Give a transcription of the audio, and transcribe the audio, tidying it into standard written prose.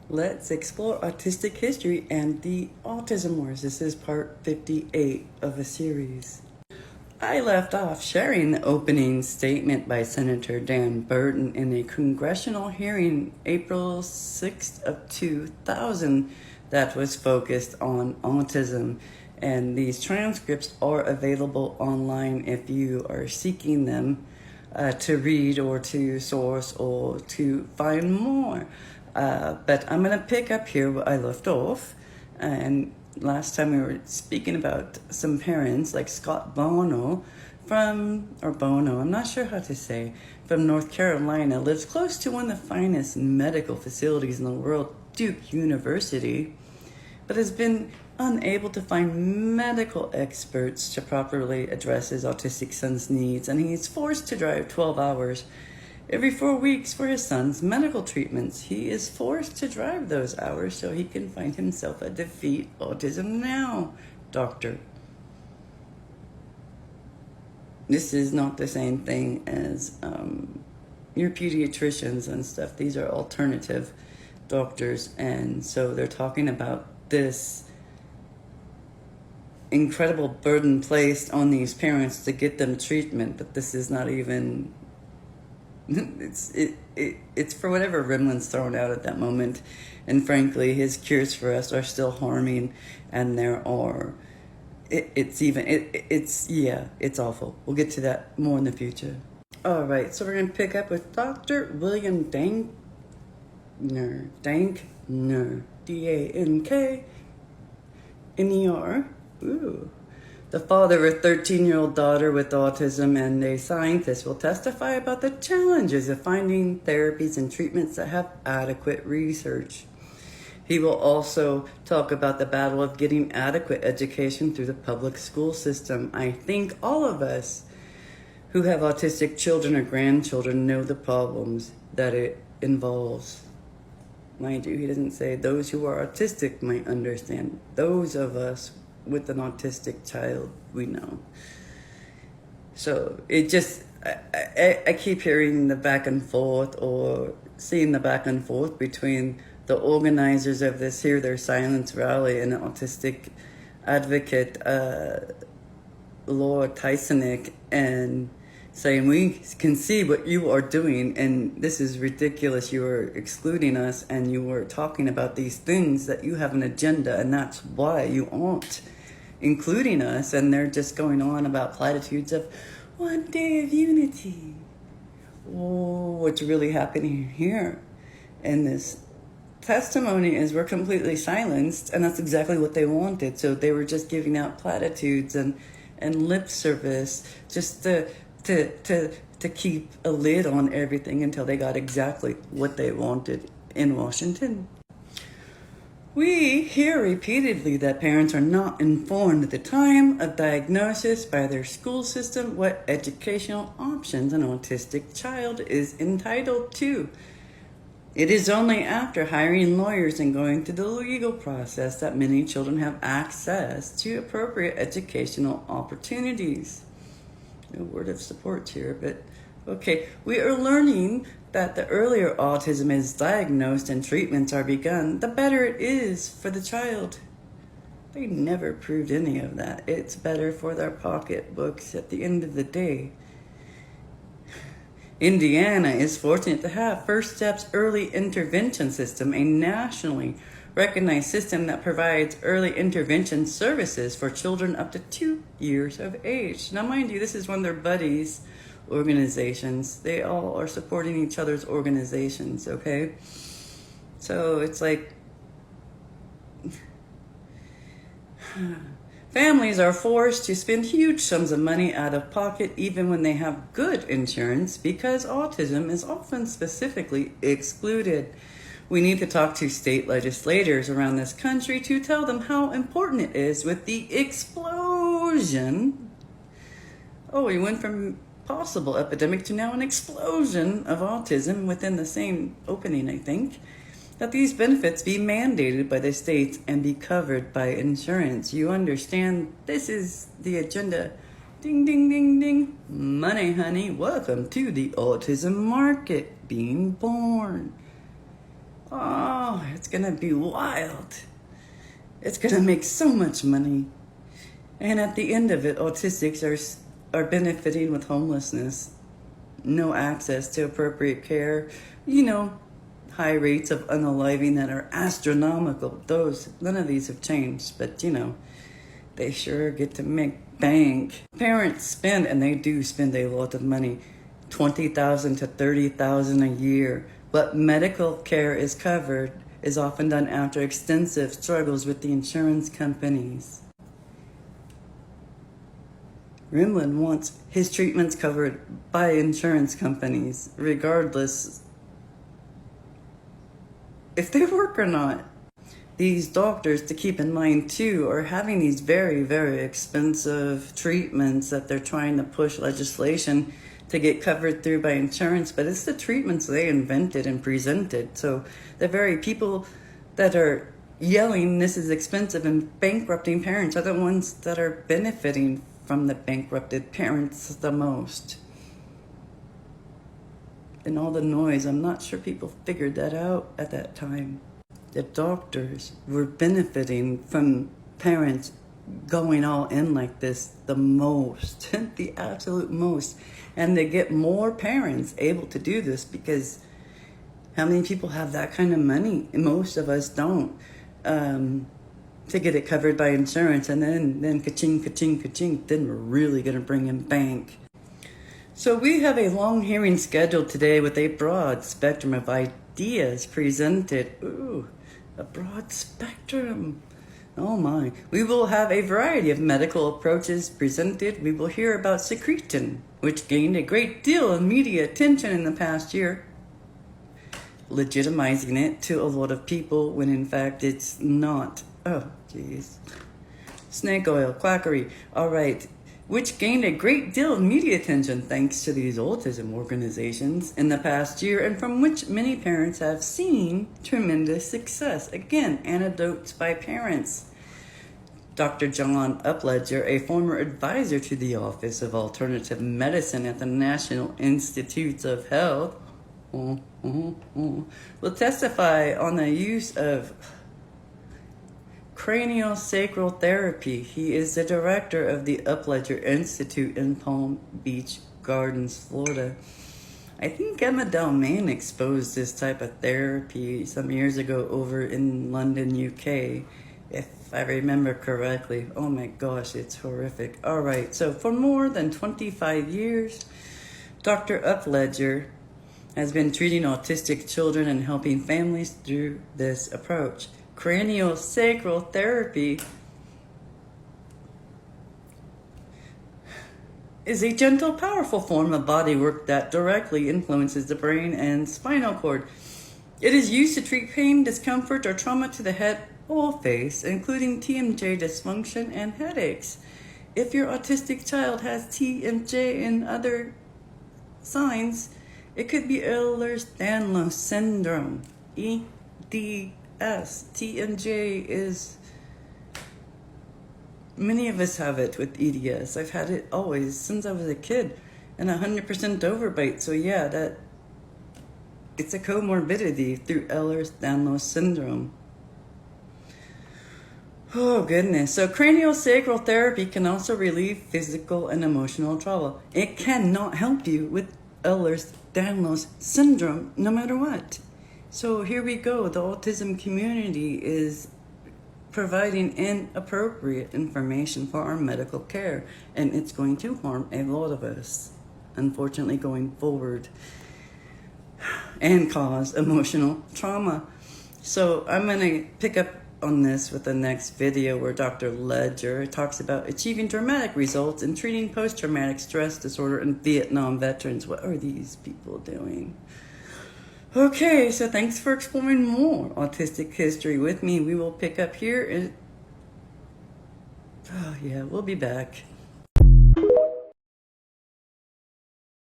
Let's explore autistic history and the Autism Wars. This is part 58 of a series. I left off sharing the opening statement by Senator Dan Burton in a congressional hearing April 6th of 2000 that was focused on autism. And these transcripts are available online if you are seeking them to read or to source or to find more. But I'm going to pick up here where I left off. And last time we were speaking about some parents like Scott Bono I'm not sure how to say, from North Carolina, lives close to one of the finest medical facilities in the world, Duke University, but has been unable to find medical experts to properly address his autistic son's needs, and he's forced to drive 12 hours every 4 weeks for his son's medical treatments. He is forced to drive those hours so he can find himself a Defeat Autism Now doctor. This is not the same thing as your pediatricians and stuff. These are alternative doctors, and so they're talking about this incredible burden placed on these parents to get them treatment, but this is not even it's for whatever Rimland's thrown out at that moment. And frankly, his cures for us are still harming, and there are it's awful. We'll get to that more in the future. All right, so we're going to pick up with Dr. William Dankner, D-A-N-K-N-E-R. Ooh. The father of a 13-year-old daughter with autism, and a scientist will testify about the challenges of finding therapies and treatments that have adequate research. He will also talk about the battle of getting adequate education through the public school system. I think all of us who have autistic children or grandchildren know the problems that it involves. Mind you, he doesn't say those who are autistic might understand. Those of us with an autistic child, we know. So it just, I keep hearing the back and forth, or seeing the back and forth between the organizers of this Hear Their Silence rally and autistic advocate Laura Tysonik, and saying, we can see what you are doing and this is ridiculous. You are excluding us, and you are talking about these things that you have an agenda, and that's why you aren't including us. And they're just going on about platitudes of one day of unity. Oh, what's really happening here in this testimony is we're completely silenced, and that's exactly what they wanted. So they were just giving out platitudes and lip service just to keep a lid on everything until they got exactly what they wanted in Washington. We hear repeatedly that parents are not informed at the time of diagnosis by their school system what educational options an autistic child is entitled to. It is only after hiring lawyers and going through the legal process that many children have access to appropriate educational opportunities. No word of support here, but okay. We are learning that the earlier autism is diagnosed and treatments are begun, the better it is for the child. They never proved any of that. It's better for their pocketbooks at the end of the day. Indiana is fortunate to have First Steps Early Intervention System, a nationally recognized system that provides early intervention services for children up to 2 years of age. Now, mind you, this is one of their buddies' organizations. They all are supporting each other's organizations, okay? So it's like families are forced to spend huge sums of money out of pocket even when they have good insurance, because autism is often specifically excluded. We need to talk to state legislators around this country to tell them how important it is with the explosion. Oh, we went from possible epidemic to now an explosion of autism within the same opening, I think. That these benefits be mandated by the states and be covered by insurance. You understand, this is the agenda. Ding, ding, ding, ding. Money, honey. Welcome to the autism market being born. Oh, It's going to be wild. It's going to make so much money. And at the end of it, autistics are benefiting with homelessness, no access to appropriate care, high rates of unaliving that are astronomical. None of these have changed, but they sure get to make bank. Parents spend, and they do spend a lot of money, $20,000 to $30,000 a year. But medical care is covered is often done after extensive struggles with the insurance companies. Rimland wants his treatments covered by insurance companies, regardless if they work or not. These doctors, to keep in mind too, are having these very, very expensive treatments that they're trying to push legislation to get covered through by insurance, but it's the treatments they invented and presented. So the very people that are yelling this is expensive and bankrupting parents are the ones that are benefiting from the bankrupted parents the most. And all the noise, I'm not sure people figured that out at that time. The doctors were benefiting from parents going all in like this the most, the absolute most. And they get more parents able to do this because how many people have that kind of money? Most of us don't. To get it covered by insurance, and then ka-ching, ka-ching, ka-ching, then we're really going to bring in bank. So we have a long hearing scheduled today with a broad spectrum of ideas presented. Ooh, a broad spectrum. Oh my. We will have a variety of medical approaches presented. We will hear about secretin, which gained a great deal of media attention in the past year, legitimizing it to a lot of people when in fact it's not. Oh, jeez. Snake oil, quackery. All right. Which gained a great deal of media attention thanks to these autism organizations in the past year, and from which many parents have seen tremendous success. Again, anecdotes by parents. Dr. John Upledger, a former advisor to the Office of Alternative Medicine at the National Institutes of Health, will testify on the use of craniosacral therapy. He is the director of the Upledger Institute in Palm Beach Gardens, Florida. I think Emma Delmain exposed this type of therapy some years ago over in London, UK, if I remember correctly. Oh my gosh, it's horrific. All right, so for more than 25 years, Dr. Upledger has been treating autistic children and helping families through this approach. Craniosacral therapy is a gentle, powerful form of body work that directly influences the brain and spinal cord. It is used to treat pain, discomfort, or trauma to the head or face, including TMJ dysfunction and headaches. If your autistic child has TMJ and other signs, it could be Ehlers-Danlos syndrome, EDS. TMJ is, many of us have it with EDS. I've had it always since I was a kid, and 100% overbite. So yeah, it's a comorbidity through Ehlers-Danlos syndrome. Oh goodness. So craniosacral therapy can also relieve physical and emotional trauma. It cannot help you with Ehlers-Danlos syndrome no matter what. So here we go. The autism community is providing inappropriate information for our medical care, and it's going to harm a lot of us, unfortunately, going forward, and cause emotional trauma. So I'm going to pick up on this with the next video where Dr. Ledger talks about achieving dramatic results in treating post-traumatic stress disorder in Vietnam veterans. What are these people doing? Okay, so thanks for exploring more autistic history with me. We will pick up here. Oh yeah, we'll be back.